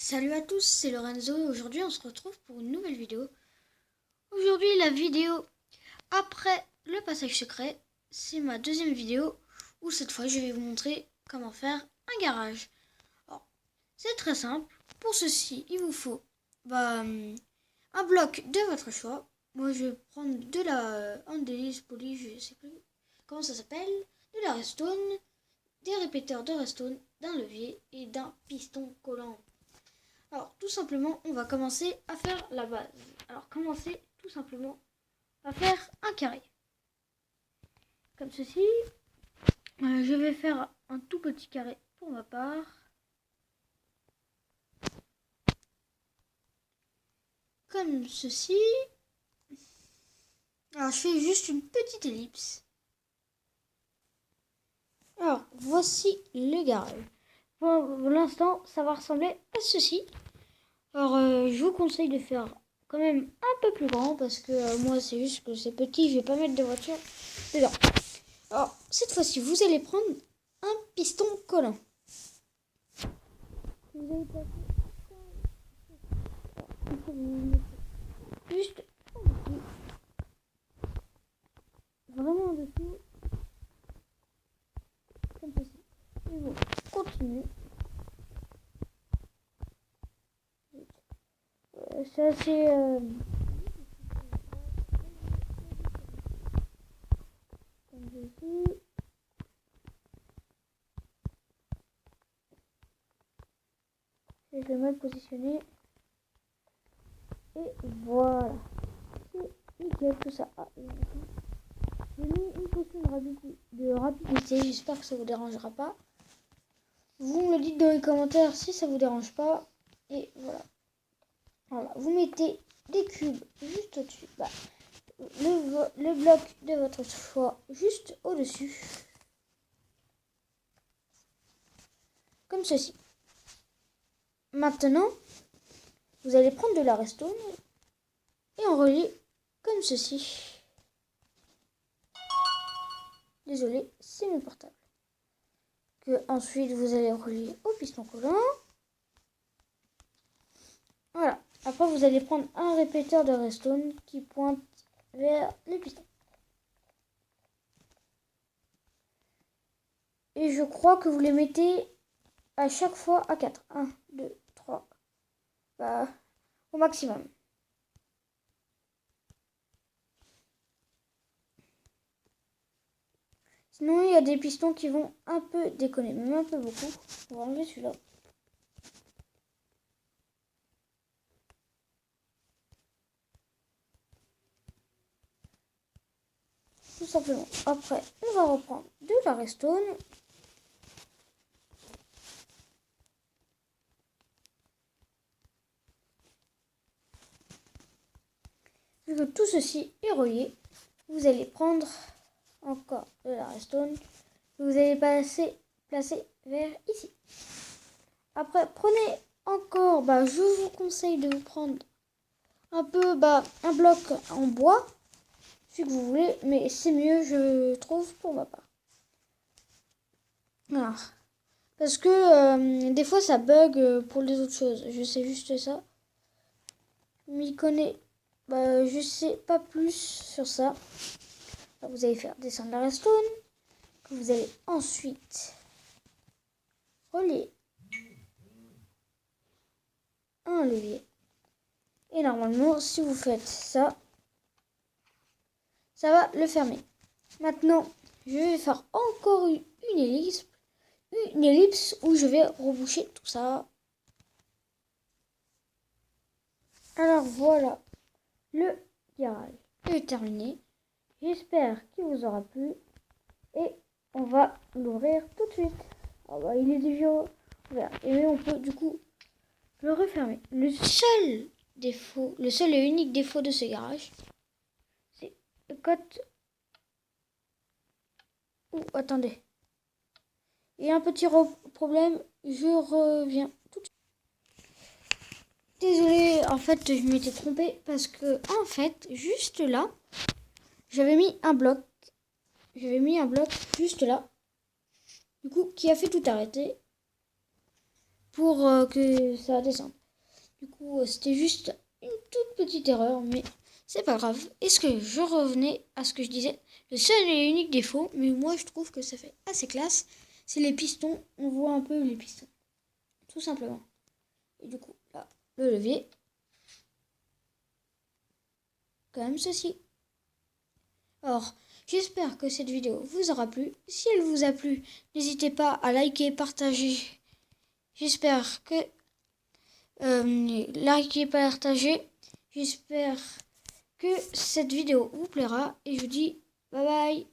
Salut à tous, c'est Lorenzo et aujourd'hui on se retrouve pour une nouvelle vidéo. Aujourd'hui la vidéo après le passage secret, c'est ma deuxième vidéo où cette fois je vais vous montrer comment faire un garage. Alors, c'est très simple, pour ceci il vous faut un bloc de votre choix. Moi je vais prendre de la Andelis Poly, je sais plus comment ça s'appelle, de la Redstone, des répéteurs de Redstone, d'un levier et d'un piston collant. Alors, tout simplement, on va commencer à faire la base. Alors, commencer tout simplement à faire un carré. Comme ceci. Je vais faire un tout petit carré pour ma part. Comme ceci. Alors, je fais juste une petite ellipse. Alors, voici le garage. Pour l'instant, ça va ressembler à ceci. Alors, je vous conseille de faire quand même un peu plus grand parce que moi, c'est juste que c'est petit. Je vais pas mettre de voiture dedans. Alors, cette fois-ci, vous allez prendre un piston collant. Vous allez passer juste en dessous. Vraiment en dessous. Comme ceci. Et vous continuez. C'est assez... comme ceci. Je vais mal positionner. Et voilà. C'est nickel tout ça. Ah, j'ai mis une potion de rapidité. J'espère que ça vous dérangera pas. Vous me le dites dans les commentaires si ça vous dérange pas. Et voilà. Voilà. Vous mettez des cubes juste au-dessus. Le bloc de votre choix juste au-dessus. Comme ceci. Maintenant, vous allez prendre de la redstone et en relier comme ceci. Désolé, c'est mon portable. Que ensuite vous allez relier au piston collant. Voilà. Après, vous allez prendre un répéteur de redstone qui pointe vers le piston. Et je crois que vous les mettez à chaque fois à 4. 1, 2, 3. Au maximum. Sinon, il y a des pistons qui vont un peu déconner, même un peu beaucoup. On va enlever celui-là. Tout simplement. Après, on va reprendre de la redstone. Vu que tout ceci est relié, vous allez prendre encore de la redstone. Vous allez placer vers ici. Après, prenez encore, je vous conseille de vous prendre un peu un bloc en bois, si vous voulez, mais c'est mieux, je trouve, pour ma part. Voilà. Parce que des fois ça bug pour les autres choses. Je sais juste ça. M'y connais. Je sais pas plus sur ça. Alors, vous allez faire descendre la redstone. Que vous allez ensuite relier un levier. Et normalement, si vous faites ça, ça va le fermer. Maintenant, je vais faire encore une ellipse où je vais reboucher tout ça. Alors voilà, le garage est terminé. J'espère qu'il vous aura plu et on va l'ouvrir tout de suite. Il est déjà ouvert et on peut du coup le refermer. Le seul et unique défaut de ce garage, c'est le côté. Attendez. Il y a un petit problème, je reviens tout de suite. Désolé, en fait, je m'étais trompée parce que, en fait, juste là, j'avais mis un bloc. J'avais mis un bloc juste là. Du coup, qui a fait tout arrêter. pour que ça descende. Du coup, c'était juste une toute petite erreur, mais c'est pas grave. Est-ce que je revenais à ce que je disais? Le seul et unique défaut, mais moi je trouve que ça fait assez classe, c'est les pistons. On voit un peu les pistons, tout simplement. Et du coup, là, le levier, comme ceci. Alors, j'espère que cette vidéo vous aura plu. Si elle vous a plu, n'hésitez pas à liker, partager. J'espère que likez, partagez. J'espère que cette vidéo vous plaira et je vous dis bye bye.